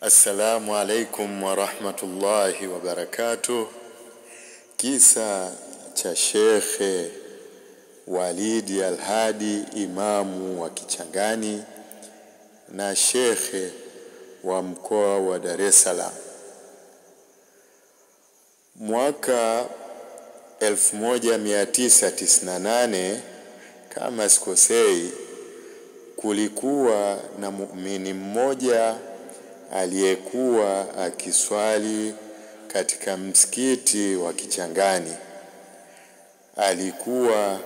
Assalamu alaikum wa rahmatullahi wa barakatuh. Kisa cha Sheikh Walid Al-Hadi, imamu wa Kichangani na Sheikh wa mkoa wa Dar es Salaam. Mwaka 1998 kama sikosei, kulikuwa na muumini mmoja aliyekuwa akiswali katika msikiti wa Kichangani. Alikuwa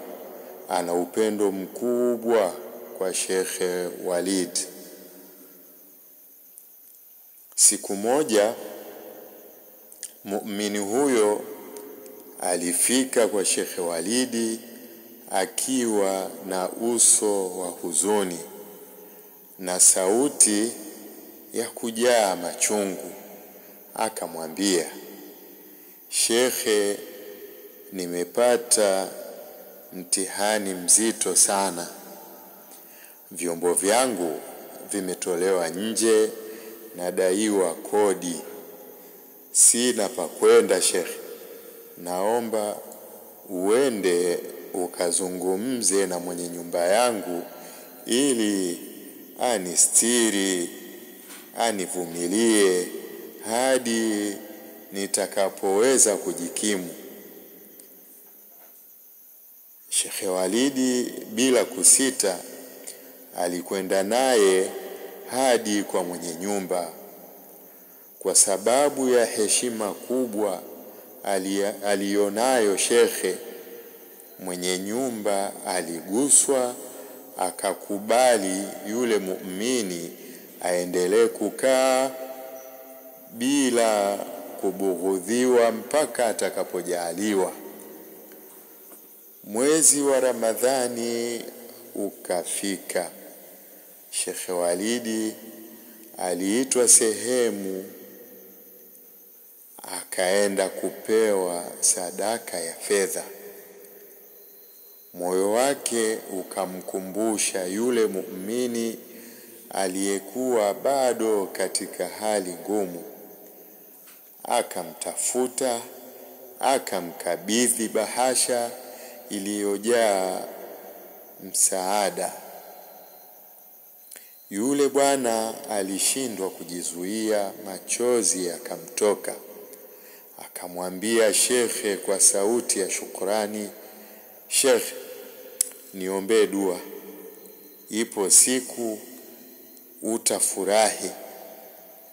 ana upendo mkubwa kwa Sheikh Walid. Siku moja muumini huyo alifika kwa Sheikh Walidi akiwa na uso wa huzuni na sauti ya kujaa machungu. Akamwambia, Shekhe, nimepata mtihani mzito sana. Vyombo vyangu vimetolewa nje, nadaiwa kodi. Sina pa kwenda Shekhe. Naomba uende ukazungumze na mwenye nyumba yangu ili anistiri, anivumilie hadi nitakapoweza kujikimu. Sheikh Walidi bila kusita alikwenda naye hadi kwa mwenye nyumba. Kwa sababu ya heshima kubwa alionayo Shekhe, mwenye nyumba aliguswa, akakubali yule muumini aendelee kukaa bila kubughudhiwa mpaka atakapojaliwa. Mwezi wa Ramadhani ukafika. Sheikh Walidi aliitwa sehemu, akaenda kupewa sadaka ya fedha. Moyo wake ukamkumbusha yule muumini aliyekuwa bado katika hali ngumu. Akamtafuta, akamkabidhi bahasha iliyojaa msaada. Yule bwana alishindwa kujizuia, machozi yakamtoka. Akamwambia Shekhe kwa sauti ya shukrani, Shekhe, niombee dua. Ipo siku utafurahi,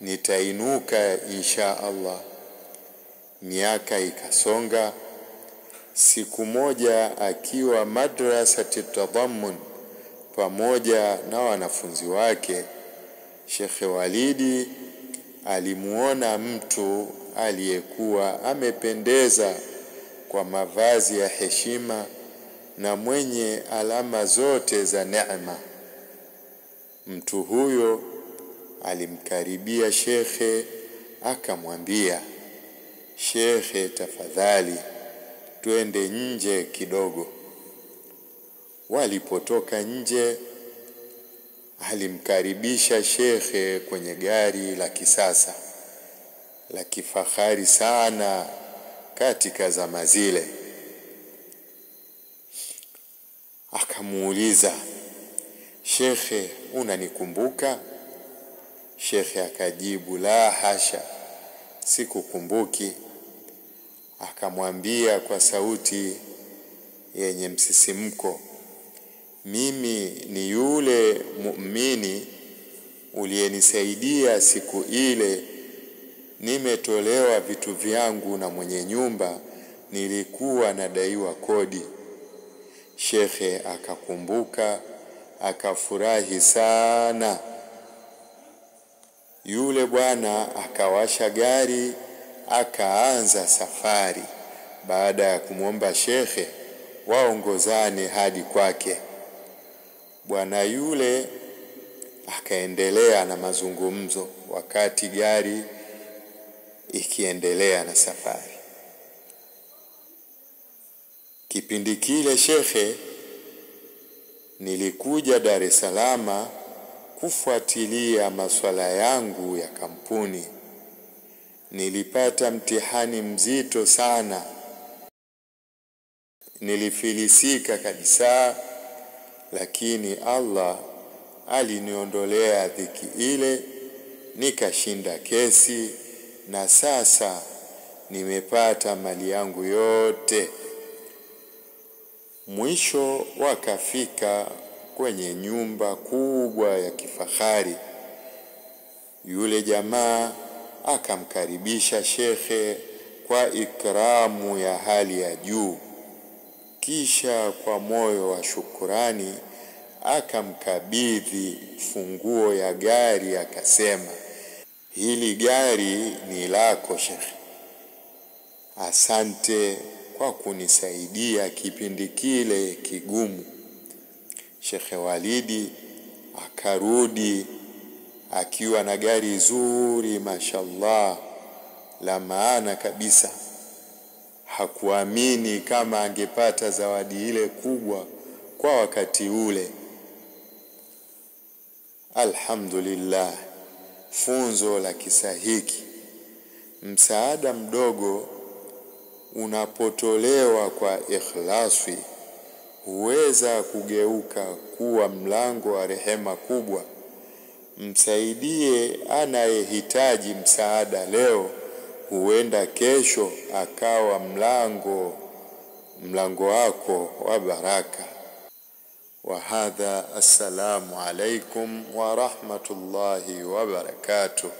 nitainuka insha Allah. Miaka ikasonga. Siku moja akiwa madrasati Tadammun pamoja na wanafunzi wake, Sheikh Walidi alimuona mtu aliyekuwa amependeza kwa mavazi ya heshima na mwenye alama zote za neema. Mtu huyo alimkaribia Shekhe, akamwambia, Shekhe, tafadhali twende nje kidogo. Walipotoka nje, alimkaribisha Shekhe kwenye gari la kisasa la kifahari sana katika zama zile. Akamuuliza, Shekhe, unanikumbuka? Shekhe akajibu, la hasha, sikukumbuki. Akamwambia kwa sauti yenye msisimko, mimi ni yule muumini uliyenisaidia siku ile nimetolewa vitu vyangu na mwenye nyumba, nilikuwa nadaiwa kodi. Shekhe akakumbuka, akafurahi sana. Yule bwana akawasha gari, akaanza safari. Baada ya kumwomba Shekhe waongozane hadi kwake, bwana yule akaendelea na mazungumzo wakati gari ikiendelea na safari. Kipindi kile Shekhe, nilikuja Dar es Salaam kufuatilia masuala yangu ya kampuni. Nilipata mtihani mzito sana. Nilifilisika kabisa, lakini Allah aliniondolea dhiki ile, nikashinda kesi, na sasa nimepata mali yangu yote. Mwisho wakafika kwenye nyumba kubwa ya kifahari. Yule jamaa akamkaribisha shekhe kwa ikramu ya hali ya juu, kisha kwa moyo wa shukrani akamkabidhi funguo ya gari, akasema, hili gari ni lako shekhe. Asante kwa kunisaidia kipindi kile kigumu. Shekhe Walidi akarudi akiwa na gari zuri, mashallah, la maana kabisa. Hakuamini kama angepata zawadi ile kubwa kwa wakati ule. Alhamdulillah, funzo la kisa hiki: msaada mdogo unapotolewa kwa ikhlasi huweza kugeuka kuwa mlango wa rehema kubwa. Msaidie anayehitaji msaada leo, huenda kesho akawa mlango wako wa baraka. Wa hadha, assalamu alaikum wa rahmatullahi wa barakatuh.